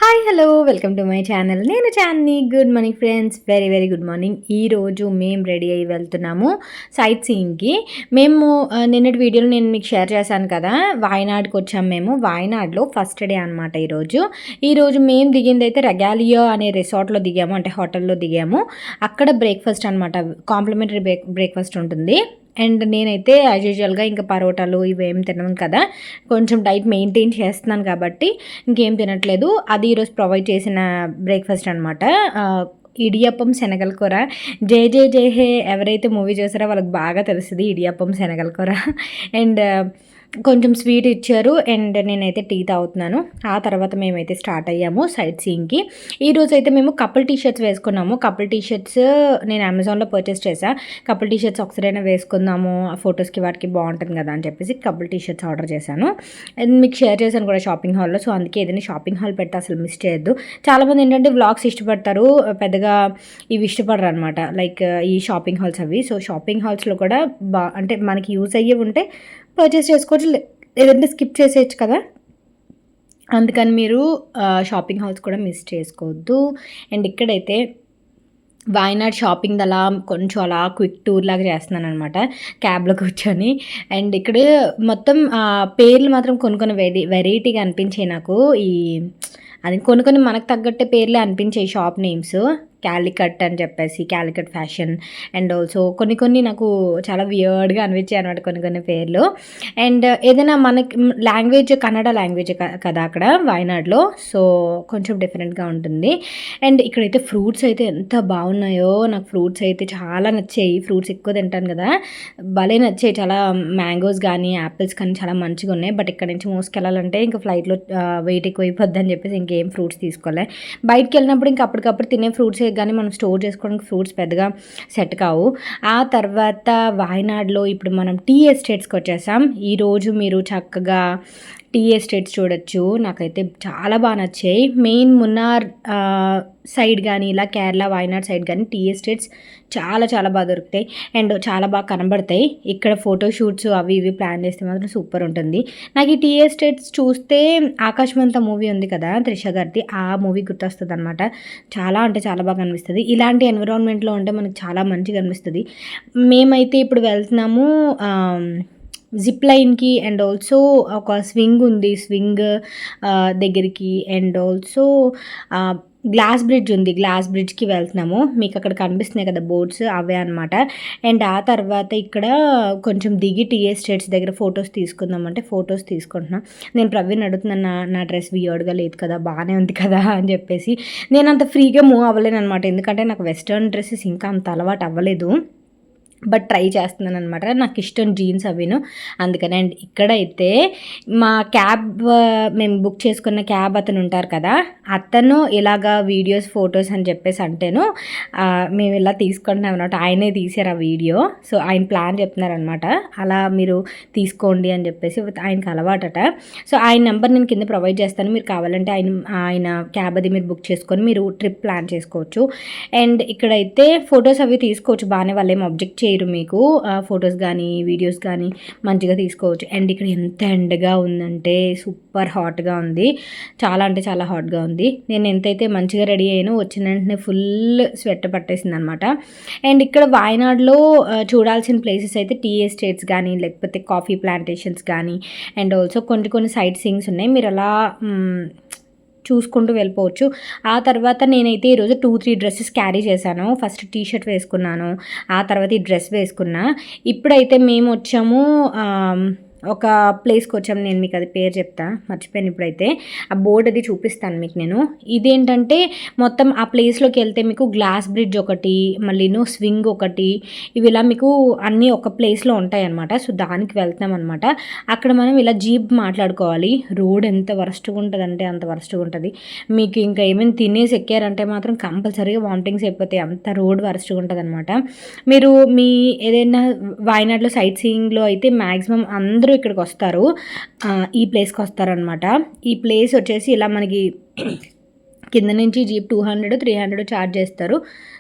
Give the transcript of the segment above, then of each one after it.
Hi hello welcome to my channel. నేను Chandini. Good morning friends, very very good morning. ఈరోజు మేము ready అయ్యి వెళ్తున్నాము సైట్ సీయింగ్కి. మేము నిన్నటి వీడియోలో నేను మీకు షేర్ చేశాను కదా, వాయనాడ్కి వచ్చాము. మేము వాయనాడ్లో ఫస్ట్ డే అనమాట ఈరోజు మేము దిగింది అయితే రెగాలియో అనే రిసార్ట్లో దిగాము, అంటే హోటల్లో దిగాము. అక్కడ బ్రేక్ఫాస్ట్ అనమాట, కాంప్లిమెంటరీ బ్రేక్ఫాస్ట్ ఉంటుంది. అండ్ నేనైతే యాజ్ యూజువల్గా ఇంకా పరోటాలు ఇవేం తినను కదా, కొంచెం డైట్ మెయింటైన్ చేస్తున్నాను కాబట్టి ఇంకేం తినట్లేదు. అది ఈరోజు ప్రొవైడ్ చేసిన బ్రేక్ఫాస్ట్ అనమాట. ఇడియప్పం శనగల కూర. జై జై జై హే ఎవరైతే మూవీ చూసారో వాళ్ళకి బాగా తెలుస్తుంది ఇడియప్పం శనగల కూర. అండ్ కొంచెం స్వీట్ ఇచ్చారు. అండ్ నేనైతే టీ తాగుతున్నాను. ఆ తర్వాత మేమైతే స్టార్ట్ అయ్యాము సైట్ సీయింగ్కి. ఈరోజు అయితే మేము కపుల్ టీషర్ట్స్ వేసుకున్నాము. కపుల్ టీషర్ట్స్ నేను అమెజాన్లో పర్చేస్ చేశాను. కపుల్ టీషర్ట్స్ ఒకసారైనా వేసుకుందాము, ఫొటోస్కి వాటికి బాగుంటుంది కదా అని చెప్పేసి కపుల్ టీషర్ట్స్ ఆర్డర్ చేశాను. అండ్ మీకు షేర్ చేశాను కూడా షాపింగ్ హాల్లో. సో అందుకే ఏదైనా షాపింగ్ హాల్ పెడితే అసలు మిస్ చేయొద్దు. చాలామంది ఏంటంటే వ్లాగ్స్ ఇష్టపడతారు, పెద్దగా ఇవి ఇష్టపడరు అనమాట, లైక్ ఈ షాపింగ్ హాల్స్ అవి. సో షాపింగ్ హాల్స్లో కూడా అంటే మనకి యూజ్ అయ్యే ఉంటే పర్చేస్ చేసుకోవచ్చు, లేదంటే స్కిప్ చేసేయచ్చు కదా. అందుకని మీరు షాపింగ్ హాల్స్ కూడా మిస్ చేసుకోవద్దు. అండ్ ఇక్కడైతే వాయనాడ్ షాపింగ్ అలా కొంచెం అలా క్విక్ టూర్ లాగా చేస్తున్నాను అనమాట, క్యాబ్లో కూర్చొని. అండ్ ఇక్కడ మొత్తం పేర్లు మాత్రం కొన్ని వెరైటీగా అనిపించాయి నాకు. అది కొన్ని మనకు తగ్గట్టే పేర్లే అనిపించాయి షాప్ నేమ్స్. క్యాలికట్ అని చెప్పేసి, క్యాలికట్ ఫ్యాషన్. అండ్ ఆల్సో కొన్ని నాకు చాలా వియర్డ్గా అనిపించాయి అనమాట కొన్ని పేర్లు. అండ్ ఏదైనా మనకి లాంగ్వేజ్ కన్నడ లాంగ్వేజ్ కదా అక్కడ వాయనాడ్లో, సో కొంచెం డిఫరెంట్గా ఉంటుంది. అండ్ ఇక్కడైతే ఫ్రూట్స్ అయితే ఎంత బాగున్నాయో, నాకు ఫ్రూట్స్ అయితే చాలా నచ్చాయి. ఫ్రూట్స్ ఎక్కువ తింటాను కదా, భలే నచ్చాయి. చాలా మ్యాంగోస్ కానీ యాపిల్స్ కానీ చాలా మంచిగా ఉన్నాయి. బట్ ఇక్కడ నుంచి మోసుకెళ్ళాలంటే ఇంకా ఫ్లైట్లో వెయిట్ ఎక్కువ అయిపోద్ది అని చెప్పేసి ఇంకేం ఫ్రూట్స్ తీసుకోలే. బయటికి వెళ్ళినప్పుడు ఇంకా అప్పటికప్పుడు తినే ఫ్రూట్స్ కానీ మనం స్టోర్ చేసుకోవడానికి ఫ్రూట్స్ పెద్దగా సెట్ కావు. ఆ తర్వాత వాయనాడ్లో ఇప్పుడు మనం టీ ఎస్టేట్స్కి వచ్చేసాం. ఈరోజు మీరు చక్కగా టీ ఎస్టేట్స్ చూడొచ్చు. నాకైతే చాలా బాగా నచ్చాయి. మెయిన్ మున్నార్ సైడ్ కానీ ఇలా కేరళ వాయనాడ్ సైడ్ కానీ టీ ఎస్టేట్స్ చాలా చాలా బాగా దొరుకుతాయి అండ్ చాలా బాగా కనబడతాయి. ఇక్కడ ఫోటోషూట్స్ అవి ఇవి ప్లాన్ చేస్తే మాత్రం సూపర్ ఉంటుంది. నాకు ఈ టీ ఎస్టేట్స్ చూస్తే ఆకాశమంత మూవీ ఉంది కదా త్రిష గారిది, ఆ మూవీ గుర్తొస్తుంది అనమాట. చాలా అంటే చాలా బాగా అనిపిస్తుంది. ఇలాంటి ఎన్విరాన్మెంట్లో ఉంటే మనకు చాలా మంచిగా అనిపిస్తుంది. మేమైతే ఇప్పుడు వెళ్తున్నాము జిప్ లైన్కి. అండ్ ఆల్సో ఒక స్వింగ్ ఉంది, స్వింగ్ దగ్గరికి. అండ్ ఆల్సో గ్లాస్ బ్రిడ్జ్ ఉంది, గ్లాస్ బ్రిడ్జ్కి వెళ్తున్నాము. మీకు అక్కడ కనిపిస్తున్నాయి కదా బోర్డ్స్, అవే అనమాట. అండ్ ఆ తర్వాత ఇక్కడ కొంచెం దిగి టీ ఎస్టేట్స్ దగ్గర ఫొటోస్ తీసుకుందామంటే ఫొటోస్ తీసుకుంటున్నాను. నేను ప్రవీణ్ అడుగుతున్నాను, నా డ్రెస్ వియర్డ్గా లేదు కదా, బాగానే ఉంది కదా అని చెప్పేసి. నేను అంత ఫ్రీగా మూవ్ అవ్వలేను అనమాట, ఎందుకంటే నాకు వెస్ట్రన్ డ్రెస్సెస్ ఇంకా అంత అలవాటు అవ్వలేదు. బట్ ట్రై చేస్తున్నాను అనమాట, నాకు ఇష్టం జీన్స్ అవిను, అందుకని. అండ్ ఇక్కడైతే మా క్యాబ్, మేము బుక్ చేసుకున్న క్యాబ్ అతను ఉంటారు కదా, అతను ఇలాగా వీడియోస్ ఫొటోస్ అని చెప్పేసి అంటేను మేము ఇలా తీసుకుంటున్నాం అనమాట. ఆయనే తీసారు ఆ వీడియో. సో ఆయన ప్లాన్ చెప్తున్నారనమాట, అలా మీరు తీసుకోండి అని చెప్పేసి. ఆయనకి అలవాటట. సో ఆయన నెంబర్ నేను కింద ప్రొవైడ్ చేస్తాను, మీరు కావాలంటే ఆయన క్యాబ్ అది మీరు బుక్ చేసుకొని మీరు ట్రిప్ ప్లాన్ చేసుకోవచ్చు. అండ్ ఇక్కడైతే ఫొటోస్ అవి తీసుకోవచ్చు బాగానే, వాళ్ళు ఏం ఆబ్జెక్ట్ చేయరు మీకు. ఫొటోస్ కానీ వీడియోస్ కానీ మంచిగా తీసుకోవచ్చు. అండ్ ఇక్కడ ఎంత ఎండగా ఉందంటే సూపర్ హాట్గా ఉంది, చాలా అంటే చాలా హాట్గా ఉంది. నేను ఎంతైతే మంచిగా రెడీ అయ్యానో వచ్చిన వెంటనే ఫుల్ స్వెట్ పట్టేసింది అనమాట. అండ్ ఇక్కడ వాయనాడ్లో చూడాల్సిన ప్లేసెస్ అయితే టీ ఎస్టేట్స్ కానీ, లేకపోతే కాఫీ ప్లాంటేషన్స్ కానీ, అండ్ ఆల్సో కొన్ని సైట్ సీయింగ్స్ ఉన్నాయి. మీరు అలా చూసుకుంటూ వెళ్ళిపోవచ్చు. ఆ తర్వాత నేనైతే ఈరోజు 2-3 డ్రెస్సెస్ క్యారీ చేశాను. ఫస్ట్ టీ షర్ట్ వేసుకున్నాను, ఆ తర్వాత ఈ డ్రెస్ వేసుకున్నా. ఇప్పుడైతే మేము వచ్చాము ఒక ప్లేస్కి వచ్చాము. నేను మీకు అది పేరు చెప్తా, మర్చిపోయాను. ఇప్పుడైతే ఆ బోర్డు అది చూపిస్తాను మీకు నేను. ఇదేంటంటే మొత్తం ఆ ప్లేస్లోకి వెళ్తే మీకు గ్లాస్ బ్రిడ్జ్ ఒకటి, మళ్ళీను స్వింగ్ ఒకటి, ఇవి ఇలా మీకు అన్నీ ఒక ప్లేస్లో ఉంటాయి అనమాట. సో దానికి వెళ్తాం అనమాట. అక్కడ మనం ఇలా జీప్ మాట్లాడుకోవాలి. రోడ్ ఎంత వరస్ట్గా ఉంటుంది అంటే అంత వరస్ట్గా ఉంటుంది. మీకు ఇంకా ఏమైనా తినేసి ఎక్కారంటే మాత్రం కంపల్సరీగా వామిటింగ్స్ అయిపోతాయి, అంత రోడ్ వరస్ట్గా ఉంటుంది అనమాట. మీరు మీ ఏదైనా వాయనాడ్లో సైట్ సీయింగ్లో అయితే మ్యాక్సిమం అందరూ ఇక్కడికి వస్తారు, ఈ ప్లేస్కి వస్తారనమాట. ఈ ప్లేస్ వచ్చేసి ఇలా మనకి కింద నుంచి జీప్ 200-300 ఛార్జ్ చేస్తారు.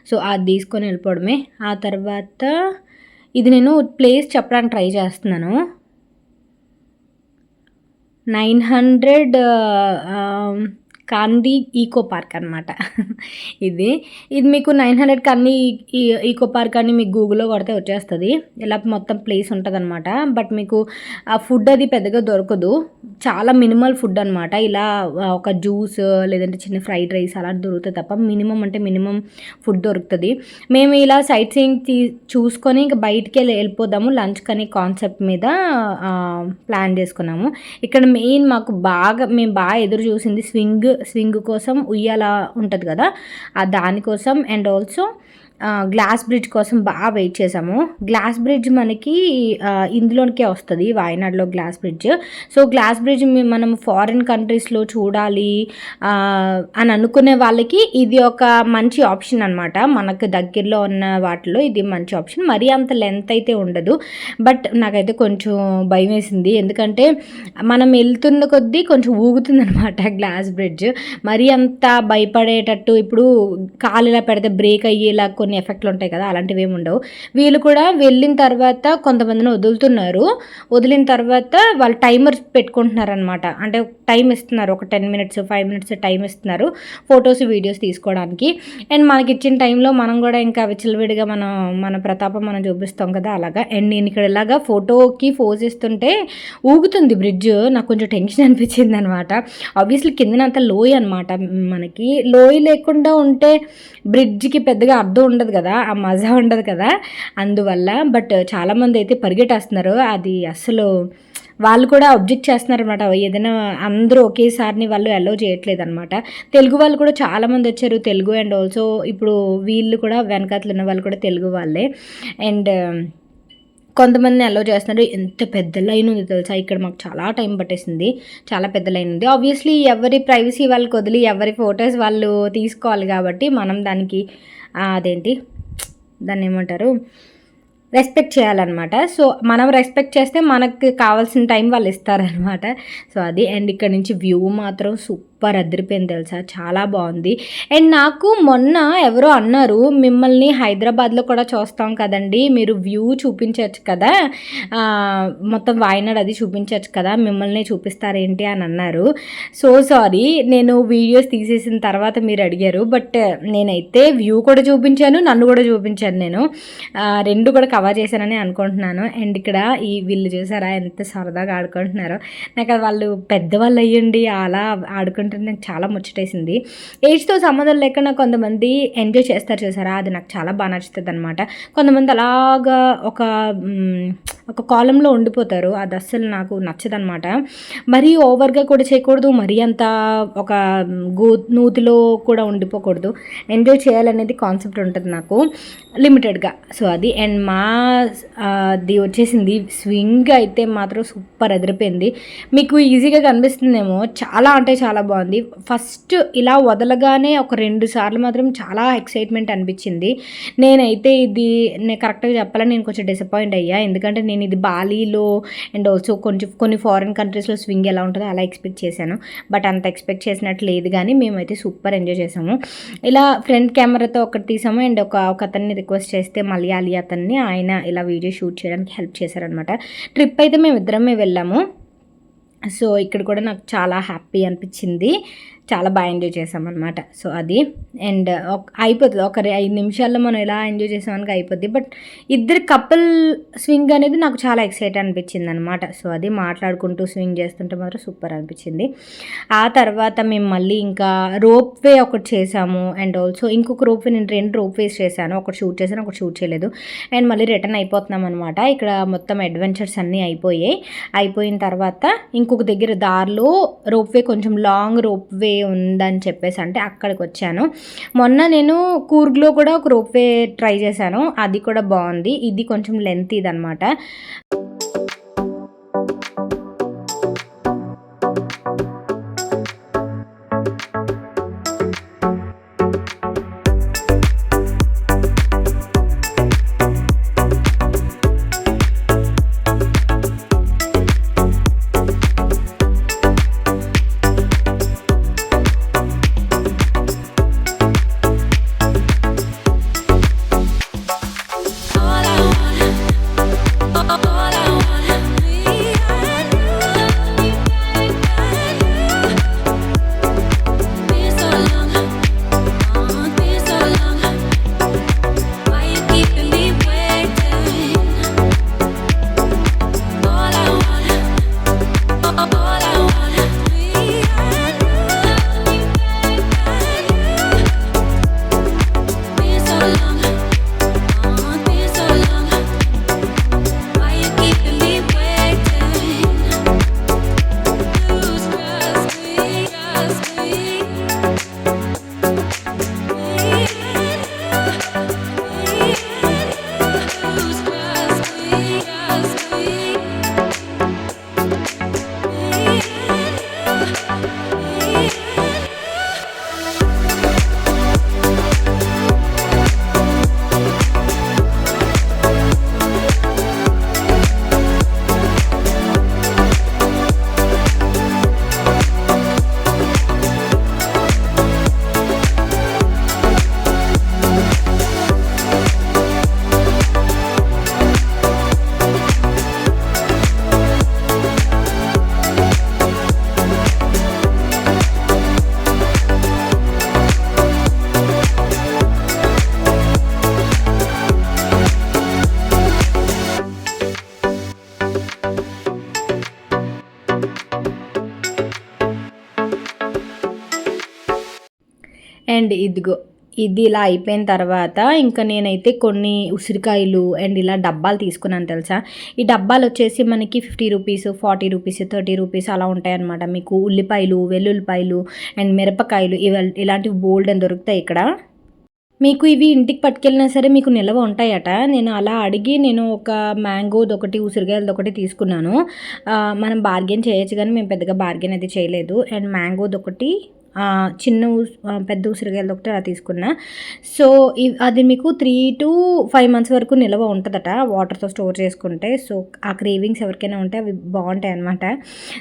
సో అది తీసుకొని వెళ్ళిపోవడమే. ఆ తర్వాత ఇది నేను ప్లేస్ చెప్పడానికి ట్రై చేస్తున్నాను. 900 కాంది ఈకో పార్క్ అనమాట. ఇది ఇది మీకు 900 కన్నీ ఈకో పార్క్ అని మీకు గూగుల్లో కొడితే వచ్చేస్తుంది. ఇలా మొత్తం ప్లేస్ ఉంటుందన్నమాట. బట్ మీకు ఆ ఫుడ్ అది పెద్దగా దొరకదు, చాలా మినిమల్ ఫుడ్ అనమాట. ఇలా ఒక జ్యూస్ లేదంటే చిన్న ఫ్రైడ్ రైస్ అలా దొరుకుతుంది తప్ప మినిమం అంటే మినిమం ఫుడ్ దొరుకుతుంది. మేము ఇలా సైట్ సీయింగ్ చూసుకొని ఇంకా బయటికి వెళ్ళిపోదాము లంచ్ కని కాన్సెప్ట్ మీద ప్లాన్ చేసుకున్నాము. ఇక్కడ మెయిన్ మాకు మేము బాగా ఎదురు చూసింది స్వింగ్ కోసం ఉయ్యాల ఉంటుంది కదా, దానికోసం. అండ్ ఆల్సో గ్లాస్ బ్రిడ్జ్ కోసం బాగా వెయిట్ చేసాము. గ్లాస్ బ్రిడ్జ్ మనకి ఇందులోనికే వస్తుంది, వాయనాడులో glass bridge. So glass bridge మనం ఫారిన్ కంట్రీస్లో చూడాలి అని అనుకునే వాళ్ళకి ఇది ఒక మంచి ఆప్షన్ అనమాట. మనకు దగ్గరలో ఉన్న వాటిలో ఇది మంచి ఆప్షన్. మరీ అంత లెంత్ అయితే ఉండదు, బట్ నాకైతే కొంచెం భయం వేసింది. ఎందుకంటే మనం వెళ్తున్న కొద్దీ కొంచెం ఊగుతుంది అనమాట గ్లాస్ బ్రిడ్జ్. మరీ అంత భయపడేటట్టు ఇప్పుడు కాలు ఇలా పెడితే బ్రేక్ అయ్యేలా కొన్ని ఎఫెక్ట్లు ఉంటాయి కదా, అలాంటివి ఏమి ఉండవు. వీళ్ళు కూడా వెళ్ళిన తర్వాత కొంతమందిని వదిలిన తర్వాత వాళ్ళు టైమర్ పెట్టుకుంటున్నారు అనమాట. అంటే టైం ఇస్తున్నారు, ఒక 10 minutes 5 minutes టైం ఇస్తున్నారు ఫొటోస్ వీడియోస్ తీసుకోవడానికి. అండ్ మనకి ఇచ్చిన టైంలో మనం కూడా ఇంకా విచ్చలవిడిగా మన ప్రతాపం మనం చూపిస్తాం కదా, అలాగా. అండ్ నేను ఇక్కడ ఇలాగా ఫోటోకి పోజ్ ఇస్తుంటే ఊగుతుంది బ్రిడ్జ్. నాకు కొంచెం టెన్షన్ అనిపించింది అనమాట. ఆబ్వియస్లీ కిందనంత లోయ అనమాట. మనకి లోయ లేకుండా ఉంటే బ్రిడ్జ్కి పెద్దగా అర్థం ఉండదు కదా, ఆ మజా ఉండదు కదా, అందువల్ల. బట్ చాలామంది అయితే పరిగెట్టేస్తున్నారు. అది అసలు వాళ్ళు కూడా అబ్జెక్ట్ చేస్తున్నారు అనమాట. ఏదైనా అందరూ ఒకేసారిని వాళ్ళు అలౌ చేయట్లేదు అనమాట. తెలుగు వాళ్ళు కూడా చాలామంది వచ్చారు, తెలుగు. అండ్ ఆల్సో ఇప్పుడు వీళ్ళు కూడా వెనకాతలు ఉన్న వాళ్ళు కూడా తెలుగు వాళ్ళే. అండ్ కొంతమందిని అలౌ చేస్తున్నారు. ఎంత పెద్ద లైన్ ఉంది తెలుసా, ఇక్కడ మాకు చాలా టైం పట్టేసింది, చాలా పెద్ద లైన్ ఉంది. ఆబ్వియస్లీ ఎవరి ప్రైవసీ వాళ్ళకి వదిలి ఎవరి ఫొటోస్ వాళ్ళు తీసుకోవాలి కాబట్టి మనం దానికి దాన్ని ఏమంటారు, రెస్పెక్ట్ చేయాలన్నమాట. సో మనం రెస్పెక్ట్ చేస్తే మనకు కావాల్సిన టైం వాళ్ళు ఇస్తారనమాట. సో అది. అండ్ ఇక్కడ నుంచి వ్యూ మాత్రం సూపర్ అదిరిపోయింది తెలుసా, చాలా బాగుంది. అండ్ నాకు మొన్న ఎవరో అన్నారు, మిమ్మల్ని హైదరాబాద్లో కూడా చూస్తాం కదండి, మీరు వ్యూ చూపించవచ్చు కదా, మొత్తం వాయనాడ్ అది చూపించవచ్చు కదా, మిమ్మల్ని చూపిస్తారేంటి అని అన్నారు. సో సారీ, నేను వీడియోస్ తీసేసిన తర్వాత మీరు అడిగారు, బట్ నేనైతే వ్యూ కూడా చూపించాను, నన్ను కూడా చూపించాను. నేను రెండు కూడా కవర్ చేశానని అనుకుంటున్నాను. అండ్ ఇక్కడ వీళ్ళు చూసారా ఎంత సరదాగా ఆడుకుంటున్నారో. నాకు వాళ్ళు పెద్దవాళ్ళు అయ్యండి అలా ఆడుకుంటే నాకు చాలా ముచ్చటేసింది. ఏజ్తో సంబంధం లేకుండా కొంతమంది ఎంజాయ్ చేస్తారు చూసారా, అది నాకు చాలా బాగా నచ్చుతుంది అనమాట. కొంతమంది అలాగా ఒక కాలంలో ఉండిపోతారు, అది అస్సలు నాకు నచ్చదనమాట. మరీ ఓవర్గా కూడా చేయకూడదు, మరీ అంత ఒక నూతిలో కూడా ఉండిపోకూడదు. ఎంజాయ్ చేయాలనేది కాన్సెప్ట్ ఉంటుంది నాకు లిమిటెడ్గా. సో అది. అండ్ అది వచ్చేసింది స్వింగ్ అయితే మాత్రం సూపర్ అదిరిపోయింది. మీకు ఈజీగా కనిపిస్తుందేమో, చాలా అంటే చాలా బాగుంది. ఫస్ట్ ఇలా వదలగానే ఒక 2 సార్లు మాత్రం చాలా ఎక్సైట్మెంట్ అనిపించింది. నేనైతే నేను కరెక్ట్గా చెప్పాలని నేను కొంచెం డిసప్పాయింట్ అయ్యా, ఎందుకంటే నేను ఇది బాలీలో అండ్ ఆల్సో కొన్ని ఫారిన్ కంట్రీస్లో స్వింగ్ ఎలా ఉంటుందో అలా ఎక్స్పెక్ట్ చేశాను. బట్ అంత ఎక్స్పెక్ట్ చేసినట్లు లేదు, కానీ మేమైతే సూపర్ ఎంజాయ్ చేసాము. ఇలా ఫ్రంట్ కెమెరాతో ఒకటి తీసాము. అండ్ ఒక అతన్ని రిక్వెస్ట్ చేస్తే మలయాళీ అతన్ని, ఆయన ఇలా వీడియో షూట్ చేయడానికి హెల్ప్ చేశారనమాట. ట్రిప్ అయితే మేము ఇద్దరమే వెళ్ళాము. సో ఇక్కడ కూడా నాకు చాలా హ్యాపీ అనిపించింది, చాలా బాగా ఎంజాయ్ చేసామన్నమాట. సో అది. అండ్ అయిపోతుంది ఒక 5 నిమిషాల్లో మనం ఎలా ఎంజాయ్ చేసామని అయిపోద్ది. బట్ ఇద్దరు కపుల్ స్వింగ్ అనేది నాకు చాలా ఎక్సైట్ అనిపించింది అనమాట. సో అది మాట్లాడుకుంటూ స్వింగ్ చేస్తుంటే మాత్రం సూపర్ అనిపించింది. ఆ తర్వాత మేము మళ్ళీ ఇంకా రోప్ వే ఒకటి చేసాము. అండ్ ఆల్సో ఇంకొక రోప్ వే, నేను 2 రోప్ వేస్ చేశాను, ఒకటి షూట్ చేశాను, ఒకటి షూట్ చేయలేదు. అండ్ మళ్ళీ రిటర్న్ అయిపోతున్నాం అనమాట. ఇక్కడ మొత్తం అడ్వెంచర్స్ అన్నీ అయిపోయిన తర్వాత ఇంకొక దగ్గర దారిలో రోప్ వే, కొంచెం లాంగ్ రోప్ వే ఉందని చెప్పేసి అంటే అక్కడికి వచ్చాను. మొన్న నేను కూర్గ్లో కూడా ఒక రోప్ వే ట్రై చేశాను, అది కూడా బాగుంది. ఇది కొంచెం లెంత్ ఇదనమాట. All I అండ్ ఇదిగో ఇది ఇలా అయిపోయిన తర్వాత ఇంకా నేనైతే కొన్ని ఉసిరికాయలు అండ్ ఇలా డబ్బాలు తీసుకున్నాను తెలుసా. ఈ డబ్బాలు వచ్చేసి మనకి 50 రూపీస్, 40 రూపీస్, 30 రూపీస్ అలా ఉంటాయన్నమాట. మీకు ఉల్లిపాయలు, వెల్లుల్లిపాయలు అండ్ మిరపకాయలు ఇలాంటివి బోల్డ్ అని దొరుకుతాయి ఇక్కడ. మీకు ఇవి ఇంటికి పట్టుకెళ్ళినా సరే మీకు నిల్వ ఉంటాయట. నేను అలా అడిగి నేను ఒక మ్యాంగోది ఒకటి, ఉసిరికాయలది ఒకటి తీసుకున్నాను. మనం బార్గెన్ చేయొచ్చు కానీ మేము పెద్దగా బార్గెన్ అయితే చేయలేదు. అండ్ మ్యాంగోది ఒకటి, పెద్ద ఉసిరికాయలు ఒకటి అలా తీసుకున్నా. సో అది మీకు 3 to 5 months వరకు నిల్వ ఉంటుందట వాటర్తో స్టోర్ చేసుకుంటే. సో ఆ క్రేవింగ్స్ ఎవరికైనా ఉంటే అవి బాగుంటాయి అనమాట.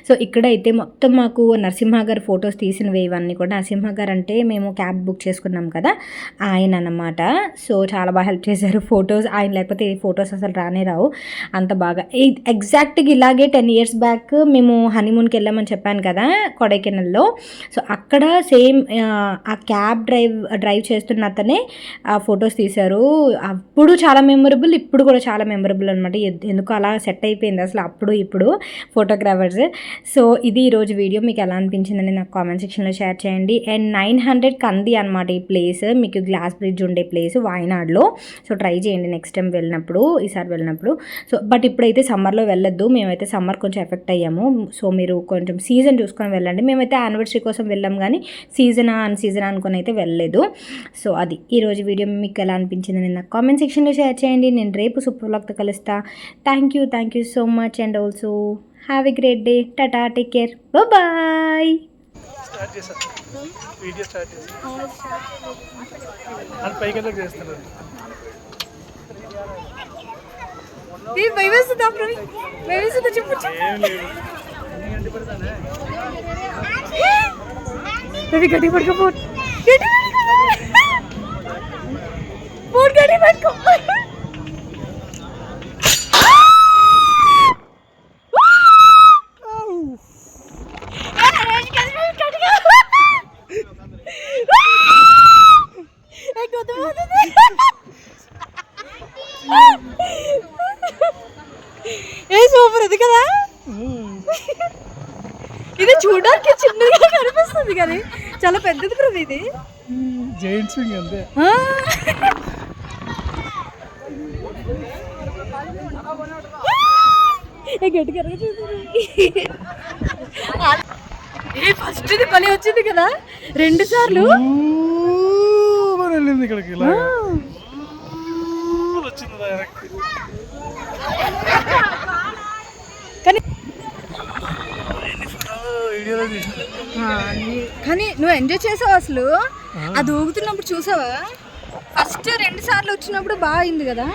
సో ఇక్కడైతే మొత్తం మాకు నరసింహ గారు ఫొటోస్ తీసినవి ఇవన్నీ కూడా. నరసింహ గారు అంటే మేము క్యాబ్ బుక్ చేసుకున్నాం కదా, ఆయన అన్నమాట. సో చాలా బాగా హెల్ప్ చేశారు. ఫొటోస్ ఆయన లేకపోతే ఈ ఫొటోస్ అసలు రానే రావు అంత బాగా. ఎగ్జాక్ట్గా ఇలాగే 10 years బ్యాక్ మేము హనీమూన్కి వెళ్ళామని చెప్పాను కదా కొడైకెనాల్లో. సో అక్కడ సేమ్ ఆ క్యాబ్ డ్రైవ్ చేస్తున్న అతనే ఆ ఫొటోస్ తీశారు. అప్పుడు చాలా మెమొరబుల్, ఇప్పుడు కూడా చాలా మెమొరబుల్ అనమాట. ఎందుకు అలా సెట్ అయిపోయింది అసలు అప్పుడు ఇప్పుడు ఫోటోగ్రాఫర్స్. సో ఇది ఈరోజు వీడియో. మీకు ఎలా అనిపించిందని నాకు కామెంట్ సెక్షన్లో షేర్ చేయండి. అండ్ 900 కంది అనమాట ఈ ప్లేస్, మీకు గ్లాస్ బ్రిడ్జ్ ఉండే ప్లేస్ వాయనాడ్లో. సో ట్రై చేయండి నెక్స్ట్ టైం వెళ్ళినప్పుడు, ఈసారి వెళ్ళినప్పుడు. సో బట్ ఇప్పుడైతే సమ్మర్లో వెళ్ళొద్దు. మేమైతే సమ్మర్ కొంచెం ఎఫెక్ట్ అయ్యాము. సో మీరు కొంచెం సీజన్ చూసుకొని వెళ్ళండి. మేమైతే యానివర్సరీ కోసం వెళ్ళాం కానీ సీజనా అన్సీజనా అనుకుని అయితే వెళ్ళలేదు. సో అది ఈరోజు వీడియో. మీకు ఎలా అనిపించిందని నాకు కామెంట్ సెక్షన్లో షేర్ చేయండి. నేను రేపు సూపర్ వ్లాగ్తో కలుస్తా. Thank you so much and also have a great day. Tata, take care, bye. Ravi గడ్డి పడుకో, గడ్డి పడుకో. సూపర్ అది కదా. ఇది చూడడానికి చిన్నగా కనిపిస్తుంది కానీ చాలా పెద్దది బ్రో ఇది. జైంట్ స్వింగ్ అంతే. గట్టిగా ఫస్ట్ ఇది పని వచ్చింది కదా 2 సార్లు ఇక్కడికి. కానీ నువ్వు ఎంజాయ్ చేసావు అసలు. అది ఊగుతున్నప్పుడు చూసావా? ఫస్ట్ 2 సార్లు వచ్చినప్పుడు బాగా అయింది కదా.